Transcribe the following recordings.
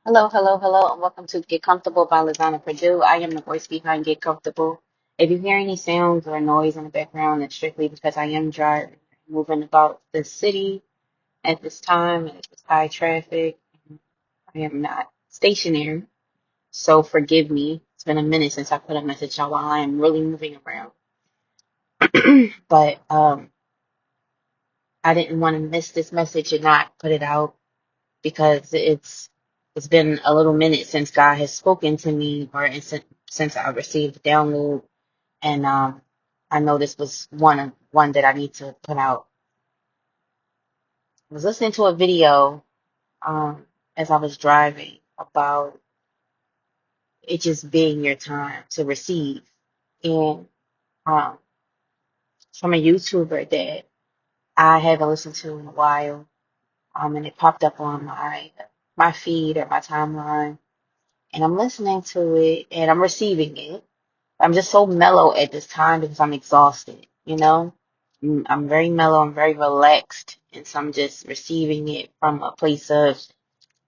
Hello, hello, hello, and welcome to Get Comfortable by Lizana-Prodeaux. I am the voice behind Get Comfortable. If you hear any sounds or noise in the background, it's strictly because I am driving, moving about the city at this time, and it's high traffic. I am not stationary, so forgive me. It's been a minute since I put a message out while I am really moving around. But I didn't want to miss this message and not put it out because it's been a little minute since God has spoken to me or since I received the download, and I know this was one that I need to put out. I was listening to a video as I was driving about it just being your time to receive, and um, from a YouTuber that I haven't listened to in a while, and it popped up on my feed or my timeline, and I'm listening to it and I'm receiving it. I'm just so mellow at this time because I'm exhausted, you know? I'm very mellow, I'm very relaxed, and so I'm just receiving it from a place of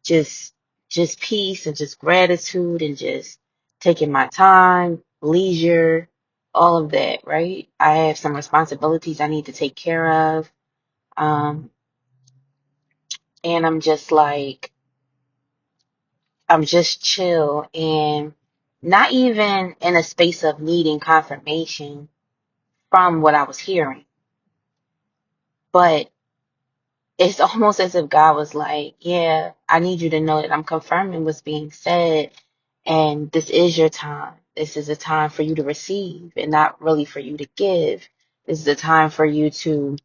just just peace and just gratitude and just taking my time, leisure, all of that, right? I have some responsibilities I need to take care of. Um, and I'm just chill and not even in a space of needing confirmation from what I was hearing. But it's almost as if God was like, yeah, I need you to know that I'm confirming what's being said. And this is your time. This is a time for you to receive and not really for you to give. This is a time for you to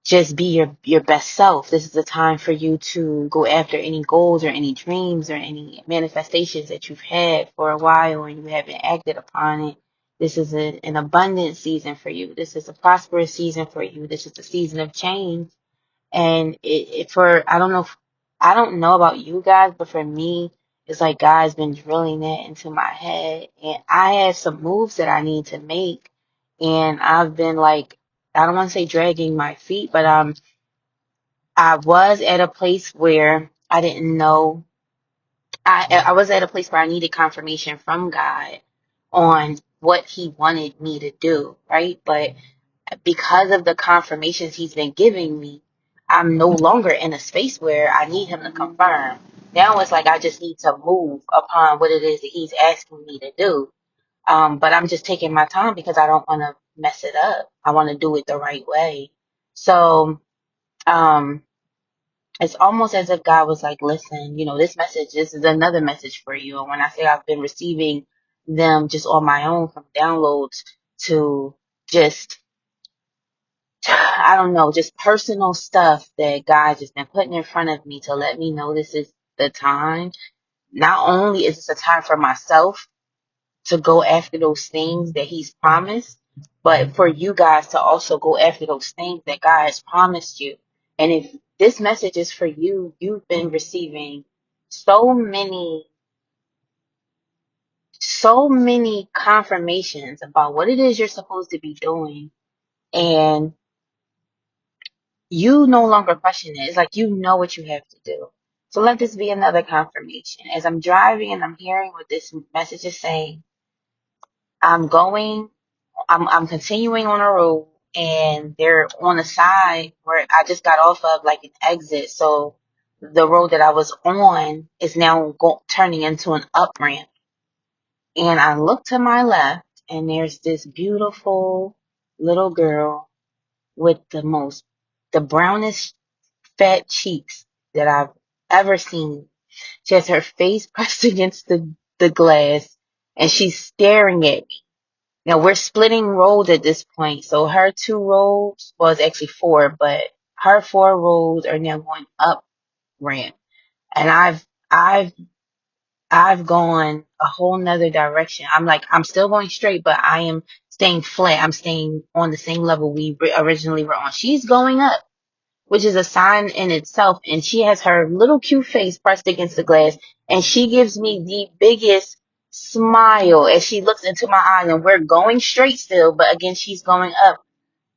just be your best self. This is the time for you to go after any goals or any dreams or any manifestations that you've had for a while and you haven't acted upon it. This is an abundant season for you. This is a prosperous season for you. This is a season of change. And I don't know about you guys, but for me, it's like God's been drilling that into my head. And I have some moves that I need to make. And I've been like, I don't want to say dragging my feet, but I was at a place where I didn't know. I was at a place where I needed confirmation from God on what He wanted me to do, right? But because of the confirmations He's been giving me, I'm no longer in a space where I need Him to confirm. Now it's like I just need to move upon what it is that He's asking me to do. But I'm just taking my time because I don't want to mess it up. I want to do it the right way. So, um, it's almost as if God was like, listen, this is another message for you. And when I say I've been receiving them just on my own from downloads to just, I don't know, just personal stuff that God just been putting in front of me to let me know this is the time. Not only is this a time for myself to go after those things that He's promised, but for you guys to also go after those things that God has promised you. And if this message is for you, you've been receiving so many, so many confirmations about what it is you're supposed to be doing. And you no longer question it. It's like you know what you have to do. So let this be another confirmation. As I'm driving and I'm hearing what this message is saying, I'm going I'm continuing on a road and they're on the side where I just got off of like an exit. So the road that I was on is now turning into an up ramp. And I look to my left and there's this beautiful little girl with the brownest fat cheeks that I've ever seen. She has her face pressed against the glass and she's staring at me. Now we're splitting roads at this point. So her two roads, well, it's actually four, but her four roads are now going up ramp. And I've gone a whole nother direction. I'm still going straight, but I am staying flat. I'm staying on the same level we originally were on. She's going up, which is a sign in itself. And she has her little cute face pressed against the glass. And she gives me the biggest smile as she looks into my eyes. And we're going straight still, but again, she's going up.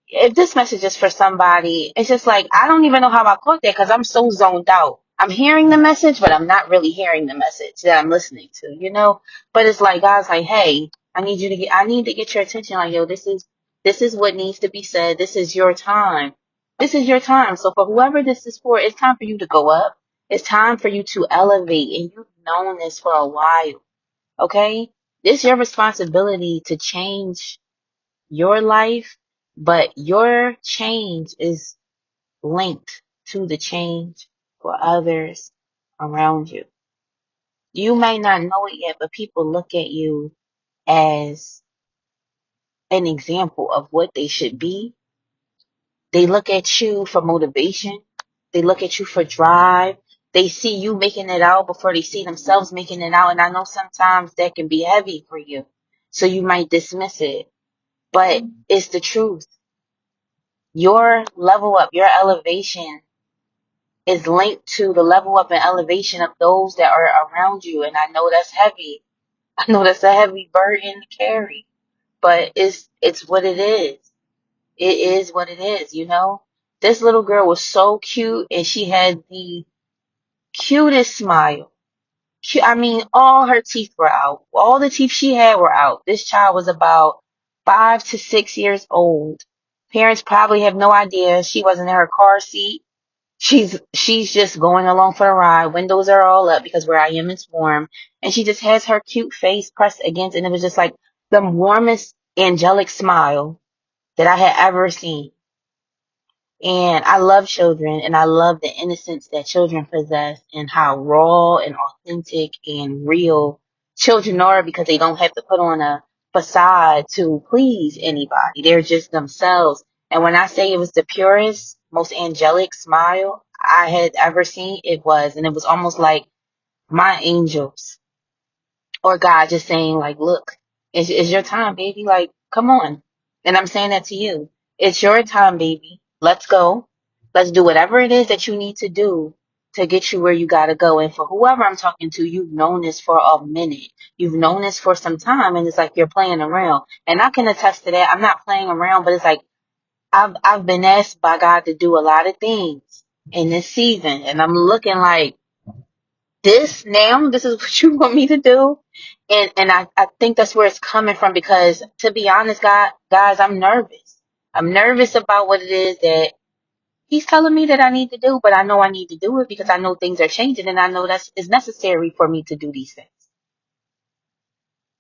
If this message is for somebody, it's just like, I don't even know how I caught that because I'm so zoned out. I'm hearing the message, but I'm not really hearing the message that I'm listening to, you know? But it's like God's like, hey, I need to get your attention. Like, yo, this is what needs to be said. This is your time. This is your time. So for whoever this is for, it's time for you to go up. It's time for you to elevate. And you've known this for a while. Okay? It's your responsibility to change your life, but your change is linked to the change for others around you. You may not know it yet, but people look at you as an example of what they should be. They look at you for motivation. They look at you for drive. They see you making it out before they see themselves making it out. And I know sometimes that can be heavy for you. So you might dismiss it, but it's the truth. Your level up, your elevation is linked to the level up and elevation of those that are around you. And I know that's heavy. I know that's a heavy burden to carry, but it's what it is. It is what it is, you know? This little girl was so cute and she had the cutest smile. I mean, all her teeth were out. All the teeth she had were out. This child was about 5 to 6 years old. Parents probably have no idea. She wasn't in her car seat. She's just going along for the ride. Windows are all up because where I am it's warm. And she just has her cute face pressed against, and it was just like the warmest angelic smile that I had ever seen. And I love children and I love the innocence that children possess and how raw and authentic and real children are because they don't have to put on a facade to please anybody. They're just themselves. And when I say it was the purest, most angelic smile I had ever seen, it was. And it was almost like my angels or God just saying like, look, it's your time, baby. Like, come on. And I'm saying that to you. It's your time, baby. Let's go. Let's do whatever it is that you need to do to get you where you gotta go. And for whoever I'm talking to, you've known this for a minute. You've known this for some time, and it's like you're playing around. And I can attest to that. I'm not playing around, but it's like I've been asked by God to do a lot of things in this season, and I'm looking like this is what you want me to do. And I think that's where it's coming from because to be honest, guys, I'm nervous. I'm nervous about what it is that he's telling me that I need to do, but I know I need to do it because I know things are changing and I know that's is necessary for me to do these things.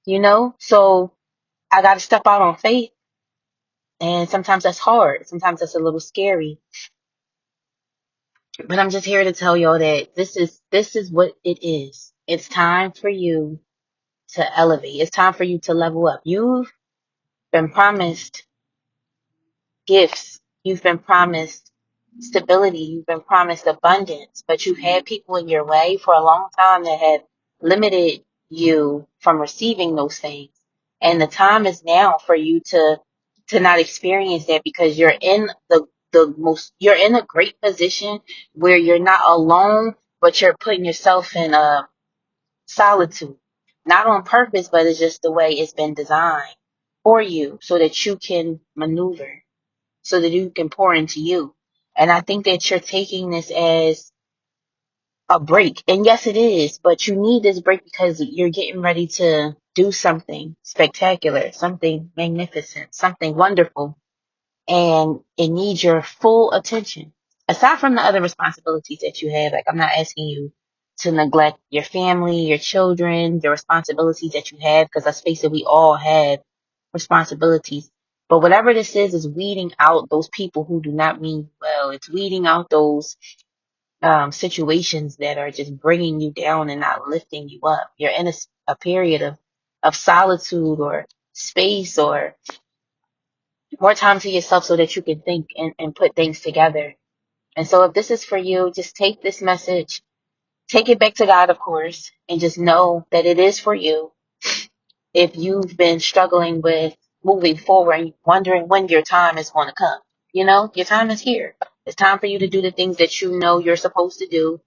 You know? So I gotta step out on faith and sometimes that's hard. Sometimes that's a little scary. But I'm just here to tell y'all that this is what it is. It's time for you to elevate. It's time for you to level up. You've been promised gifts. You've been promised stability. You've been promised abundance, but you've had people in your way for a long time that have limited you from receiving those things. And the time is now for you to not experience that because you're in you're in a great position where you're not alone, but you're putting yourself in a solitude. Not on purpose, but it's just the way it's been designed for you so that you can maneuver, so that you can pour into you. And I think that you're taking this as a break. And yes, it is, but you need this break because you're getting ready to do something spectacular, something magnificent, something wonderful and it needs your full attention. Aside from the other responsibilities that you have, like I'm not asking you to neglect your family, your children, the responsibilities that you have, because let's face it, we all have responsibilities. But whatever this is weeding out those people who do not mean well. It's weeding out those situations that are just bringing you down and not lifting you up. You're in a period of solitude or space or more time to yourself so that you can think and put things together. And so if this is for you, just take this message, take it back to God, of course, and just know that it is for you. If you've been struggling with moving forward and wondering when your time is going to come, you know, your time is here. It's time for you to do the things that you know you're supposed to do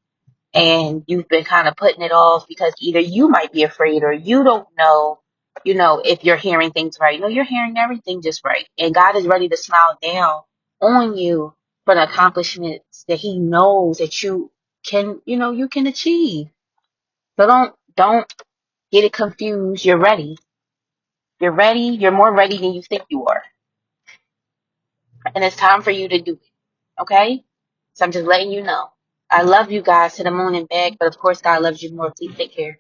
and you've been kind of putting it off because either you might be afraid or you don't know, you know, if you're hearing things right. No, you're hearing everything just right. And God is ready to smile down on you for the accomplishments that he knows that you you can achieve. So don't get it confused. You're ready. You're ready. You're more ready than you think you are. And it's time for you to do it. Okay? So I'm just letting you know. I love you guys to the moon and back, but of course God loves you more. Please take care.